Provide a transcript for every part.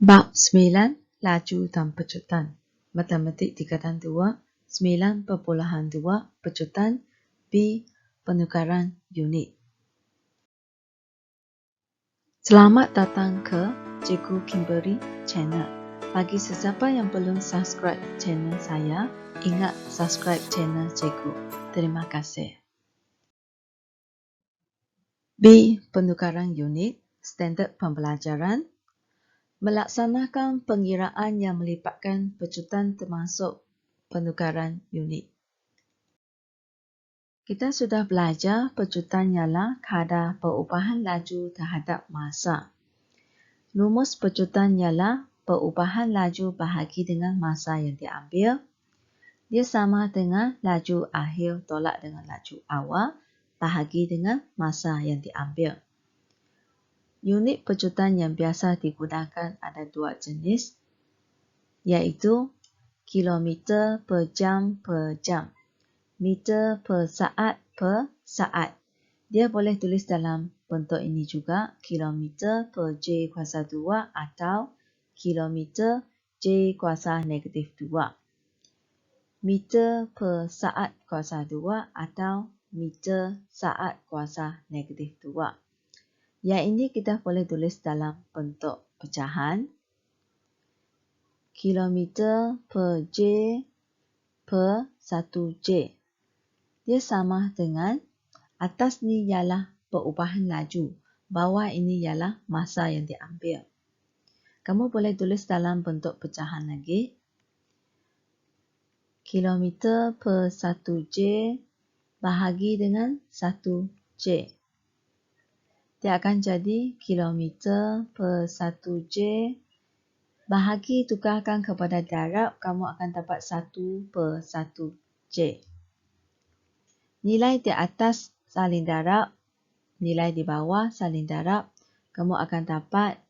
Bab 9 Laju dan pecutan. Matematik tingkatan 2 9.2 pecutan B. Penukaran unit. Selamat datang ke Cikgu Kimberly Channel. Bagi sesiapa yang belum subscribe channel saya, ingat subscribe channel Cikgu. Terima kasih. B. Penukaran unit. Standard pembelajaran. Melaksanakan pengiraan yang melibatkan pecutan termasuk penukaran unit. Kita sudah belajar pecutan ialah kadar perubahan laju terhadap masa. Rumus pecutan ialah perubahan laju bahagi dengan masa yang diambil. Dia sama dengan laju akhir tolak dengan laju awal bahagi dengan masa yang diambil. Unit pecutan yang biasa digunakan ada dua jenis, iaitu kilometer per jam, meter per saat. Dia boleh tulis dalam bentuk ini juga, kilometer per J kuasa 2 atau kilometer J kuasa negatif 2. Meter per saat kuasa 2 atau meter saat kuasa negatif 2. Yang ini kita boleh tulis dalam bentuk pecahan. Kilometer per J per 1J. Dia sama dengan atas ni ialah perubahan laju. Bawah ini ialah masa yang diambil. Kamu boleh tulis dalam bentuk pecahan lagi. Kilometer per 1J bahagi dengan 1J. Dia akan jadi kilometer per 1J bahagi tukarkan kepada darab, kamu akan dapat 1 per 1J. Nilai di atas saling darab, nilai di bawah saling darab, kamu akan dapat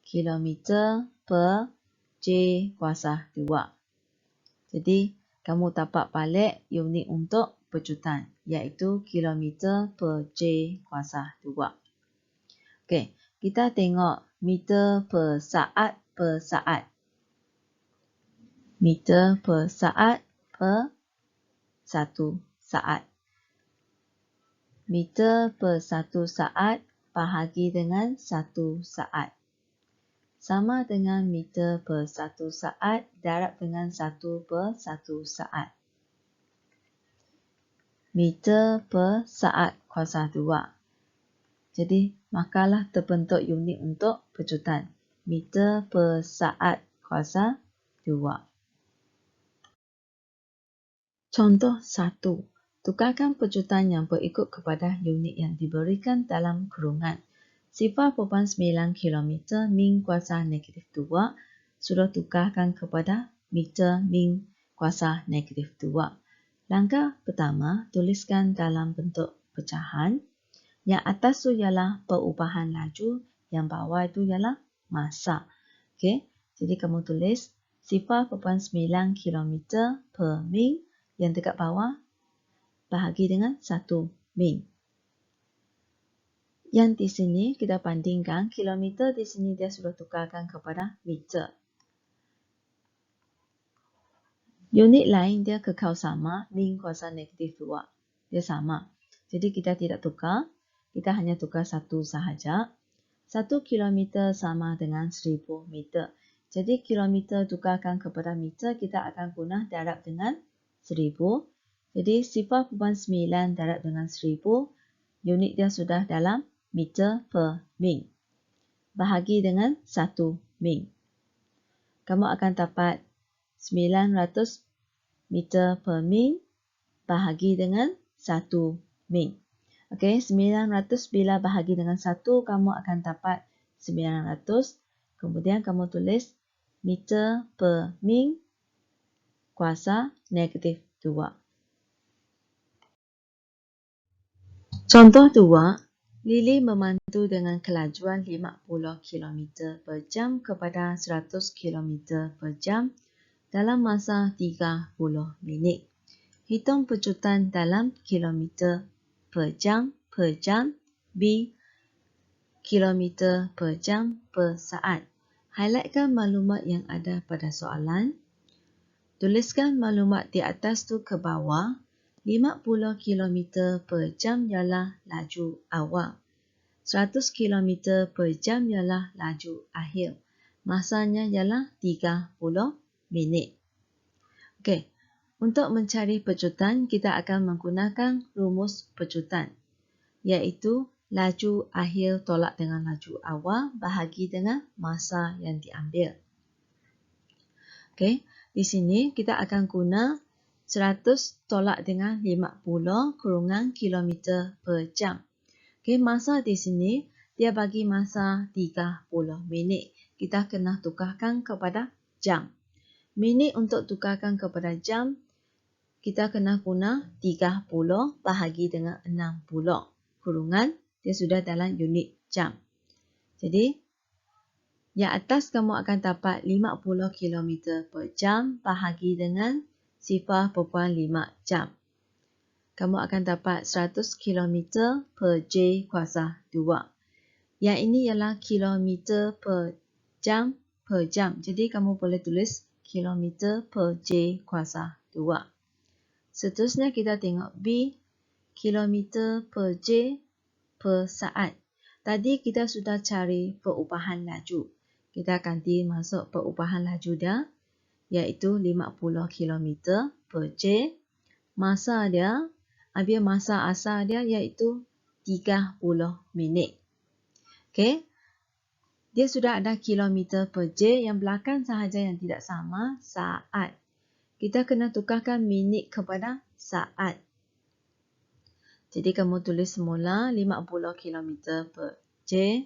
kilometer per J kuasa 2. Jadi, kamu dapat balik unit untuk pecutan, iaitu kilometer per J kuasa 2. Okey, kita tengok meter per saat. Meter per saat per 1 saat. Meter per 1 saat bahagi dengan 1 saat. Sama dengan meter per 1 saat darab dengan 1 per 1 saat. Meter per saat kuasa 2. Jadi, makalah terbentuk unit untuk pecutan. Meter per saat kuasa 2. Contoh 1. Tukarkan pecutan yang berikut kepada unit yang diberikan dalam kurungan. 0.9 km min kuasa negatif 2. Sudah tukarkan kepada meter min kuasa negatif 2. Langkah pertama, tuliskan dalam bentuk pecahan. Yang atas tu ialah perubahan laju, yang bawah itu ialah masa. Okey, jadi kamu tulis 0.9 km per min, yang dekat bawah bahagi dengan 1 min. Yang di sini kita bandingkan, kilometer di sini dia sudah tukarkan kepada meter. Unit lain dia kekal sama, min kuasa negatif 2. Dia sama. Jadi kita tidak tukar. Kita hanya tukar satu sahaja. 1 kilometer sama dengan 1000 meter. Jadi kilometer tukarkan kepada meter, kita akan guna darab dengan 1000. Jadi 0.9 darab dengan 1000. Unit dia sudah dalam meter per min. Bahagi dengan 1 min. Kamu akan dapat 900 meter per min bahagi dengan 1 min. Okey, 900 bila bahagi dengan 1, kamu akan dapat 900. Kemudian kamu tulis meter per min kuasa negatif 2. Contoh 2. Lily memandu dengan kelajuan 50 km per jam kepada 100 km per jam dalam masa 30 minit. Hitung pecutan dalam kilometer per jam B. Kilometer per jam per saat. highlightkan maklumat yang ada pada soalan. Tuliskan maklumat di atas tu ke bawah. 50 km per jam ialah laju awal. 100 km per jam ialah laju akhir. Masanya ialah 30 minit. Okey, untuk mencari pecutan, kita akan menggunakan rumus pecutan, iaitu laju akhir tolak dengan laju awal bahagi dengan masa yang diambil. Okey, di sini kita akan guna 100 tolak dengan 50 kurungan kilometer per jam. Okey, masa di sini dia bagi masa 30 minit. Kita kena tukarkan kepada jam. Minit untuk tukarkan kepada jam, kita kena guna 30 bahagi dengan 60. Kurungan dia sudah dalam unit jam. Jadi, yang atas kamu akan dapat 50 km per jam bahagi dengan 0.5 jam. Kamu akan dapat 100 km per J kuasa 2. Yang ini ialah kilometer per jam. Jadi kamu boleh tulis kilometer per J kuasa 2. Seterusnya kita tengok B, kilometer per J per saat. Tadi kita sudah cari perubahan laju. Kita ganti masuk perubahan laju dia, iaitu 50 km per J. Masa dia, ambil masa asal dia iaitu 30 minit. Okey. Dia sudah ada kilometer per J, yang belakang sahaja yang tidak sama, saat. Kita kena tukarkan minit kepada saat. Jadi kamu tulis semula 50 km per J.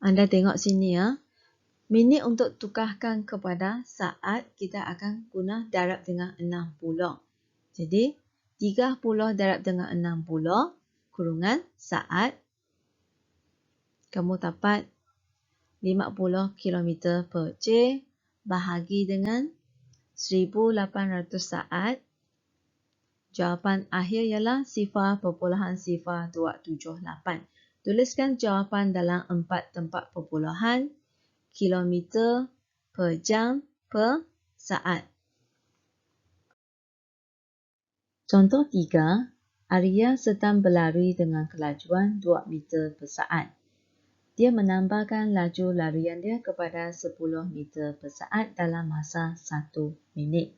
Anda tengok sini ya. Minit untuk tukarkan kepada saat, kita akan guna darab dengan 60. Jadi 30 darab dengan 60 kurungan saat. Kamu dapat 50 km per J bahagi dengan 1800 saat. Jawapan akhir ialah 0.0278. Tuliskan jawapan dalam 4 tempat perpuluhan, kilometer per jam per saat. Contoh 3, Arya sedang berlari dengan kelajuan 2 meter per saat. Dia menambahkan laju larian dia kepada 10 meter per saat dalam masa 1 minit.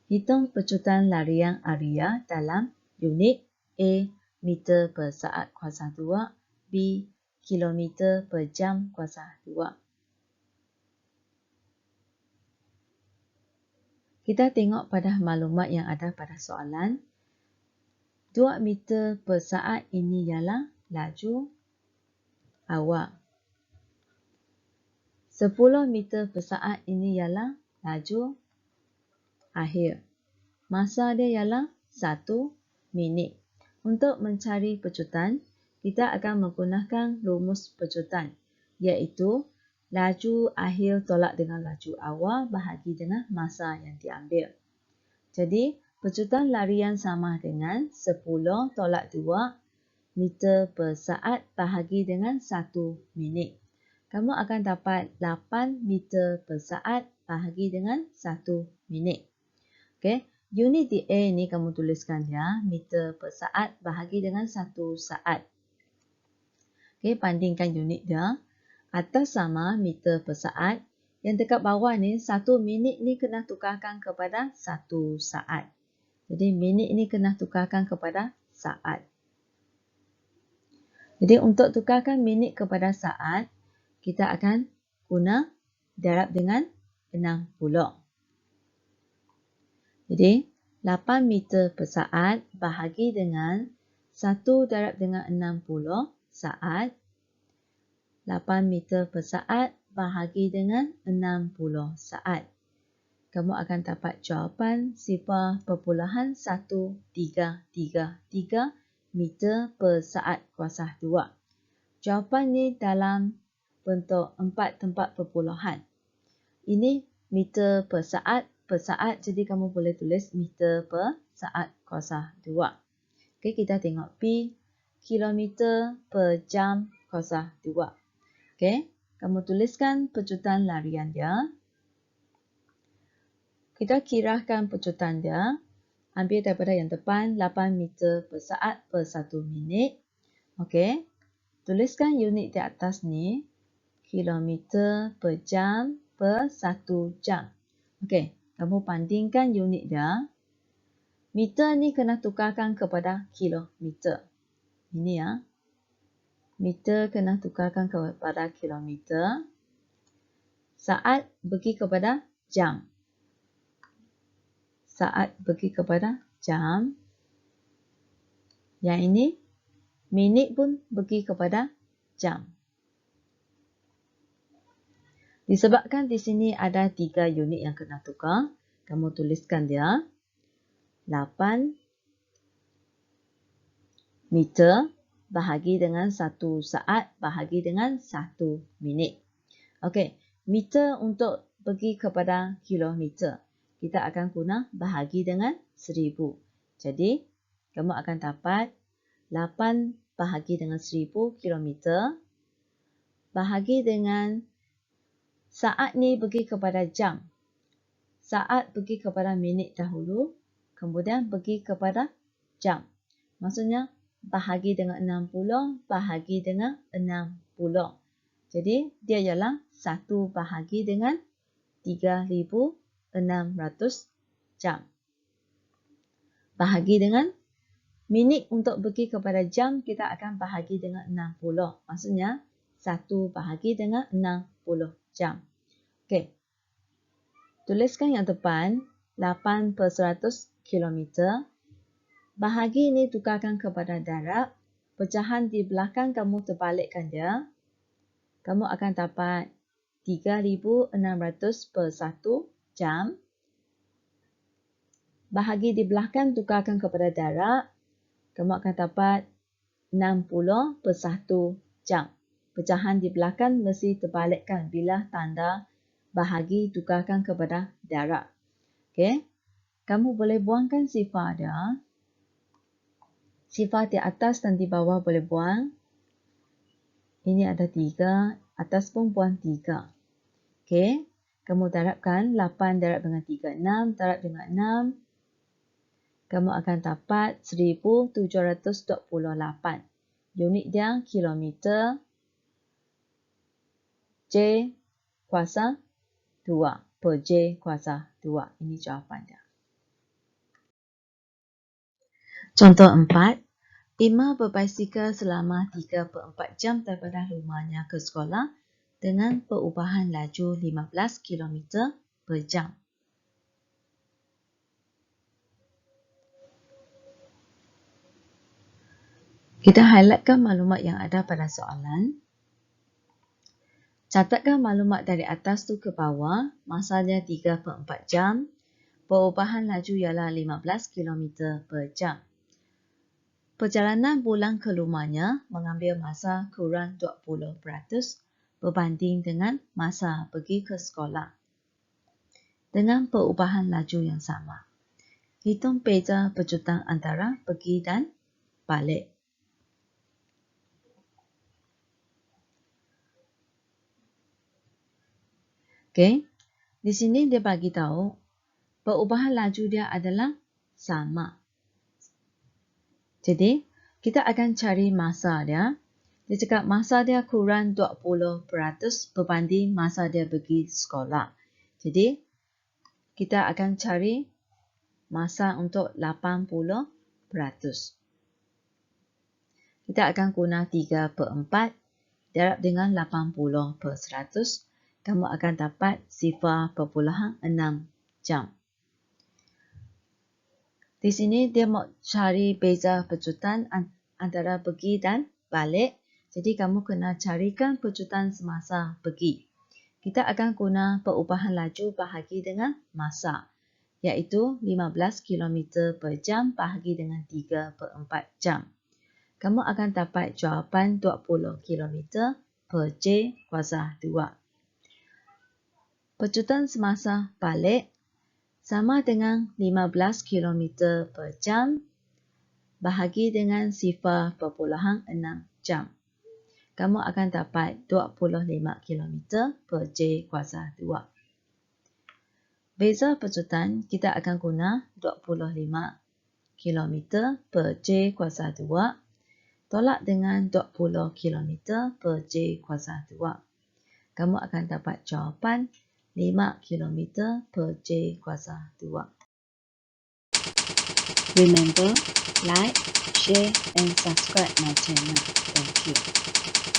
Hitung pecutan larian Arya dalam unit A, meter per saat kuasa 2, B, kilometer per jam kuasa 2. Kita tengok pada maklumat yang ada pada soalan. 2 meter per saat ini ialah laju awal. 10 meter per saat ini ialah laju akhir. Masa dia ialah 1 minit. Untuk mencari pecutan, kita akan menggunakan rumus pecutan, iaitu laju akhir tolak dengan laju awal bahagi dengan masa yang diambil. Jadi, pecutan larian sama dengan 10 tolak 2 meter per saat bahagi dengan 1 minit. Kamu akan dapat 8 meter per saat bahagi dengan 1 minit. Okey, unit di A ni kamu tuliskan ya, meter per saat bahagi dengan 1 saat. Okey, bandingkan unit dia. Atas sama meter per saat. Yang dekat bawah ni, 1 minit ni kena tukarkan kepada 1 saat. Jadi, minit ni kena tukarkan kepada saat. Jadi, untuk tukarkan minit kepada saat, kita akan guna darab dengan 60. Jadi, 8 meter per saat bahagi dengan 1 darab dengan 60 saat. 8 meter per saat bahagi dengan 60 saat. Kamu akan dapat jawapan 0.1333 meter per saat kuasa 2. Jawapan ni dalam bentuk 4 tempat perpuluhan. Ini meter per saat, jadi kamu boleh tulis meter per saat kuasa 2. Okey, kita tengok P, kilometer per jam kuasa 2. Okey, kamu tuliskan pecutan larian dia. Kita kirakan pecutan dia. Ambil daripada yang depan 8 meter per saat per 1 minit. Okey. Tuliskan unit di atas ni. Kilometer per jam per 1 jam. Okey. Kamu bandingkan unit dia. Meter ni kena tukarkan kepada kilometer. Ini ya. Meter kena tukarkan kepada kilometer. Saat pergi kepada jam. Saat pergi kepada jam. Yang ini, minit pun pergi kepada jam. Disebabkan di sini ada 3 unit yang kena tukar, kamu tuliskan dia. 8 meter bahagi dengan 1 saat bahagi dengan 1 minit. Okey, meter untuk pergi kepada kilometer. Kita akan guna bahagi dengan 1000. Jadi, kamu akan dapat 8 bahagi dengan 1000 kilometer bahagi dengan saat ni pergi kepada jam. Saat pergi kepada minit dahulu, kemudian pergi kepada jam. Maksudnya, bahagi dengan 60 bahagi dengan 60. Jadi, dia ialah 1 bahagi dengan 3600 jam. Bahagi dengan minit untuk pergi kepada jam, kita akan bahagi dengan 60. Maksudnya, 1 bahagi dengan 60 jam. Okey. Tuliskan yang depan, 8 per 100 kilometer. Bahagi ini tukarkan kepada darab. Pecahan di belakang kamu terbalikkan dia. Kamu akan dapat 3600 per 1 jam. Bahagi di belakang tukarkan kepada darab. Kamu akan dapat 60 per 1 jam. Pecahan di belakang mesti terbalikkan bila tanda bahagi tukarkan kepada darab. Okey. Kamu boleh buangkan sifar dia. Sifar di atas dan di bawah boleh buang. Ini ada 3. Atas pun buang 3. Okey. Kamu darabkan 8 darab dengan 3. 6 darab dengan 6. Kamu akan dapat 1728. Unit dia kilometer. J kuasa 2 per J kuasa 2. Ini jawapan dia. Contoh 4. Ima berbasikal selama 3/4 jam daripada rumahnya ke sekolah dengan perubahan laju 15 km per jam. Kita highlightkan maklumat yang ada pada soalan. Catatkan maklumat dari atas tu ke bawah. Masanya 3/4 jam. Perubahan laju ialah 15 km per jam. Perjalanan pulang ke rumahnya mengambil masa kurang 20% berbanding dengan masa pergi ke sekolah. Dengan perubahan laju yang sama. Hitung beza pecutan antara pergi dan balik. Okey, di sini dia bagi tahu perubahan laju dia adalah sama. Jadi, kita akan cari masa dia. Dia cakap masa dia kurang 20% berbanding masa dia pergi sekolah. Jadi, kita akan cari masa untuk 80%. Kita akan guna 3/4 darab dengan 80%. Kamu akan dapat 0.6 jam. Di sini dia mau cari beza pecutan antara pergi dan balik. Jadi kamu kena carikan pecutan semasa pergi. Kita akan guna perubahan laju bahagi dengan masa. Iaitu 15 km per jam bahagi dengan 3/4 jam. Kamu akan dapat jawapan 20 km per J kuasa 2. Pecutan semasa balik sama dengan 15 km per jam bahagi dengan 0.6 jam. kamu akan dapat 25 km per J kuasa 2. Beza pecutan kita akan guna 25 km per J kuasa 2 tolak dengan 20 km per J kuasa 2. Kamu akan dapat jawapan 5 km per J kuasa 2. Remember, like, share and subscribe my channel. Thank you.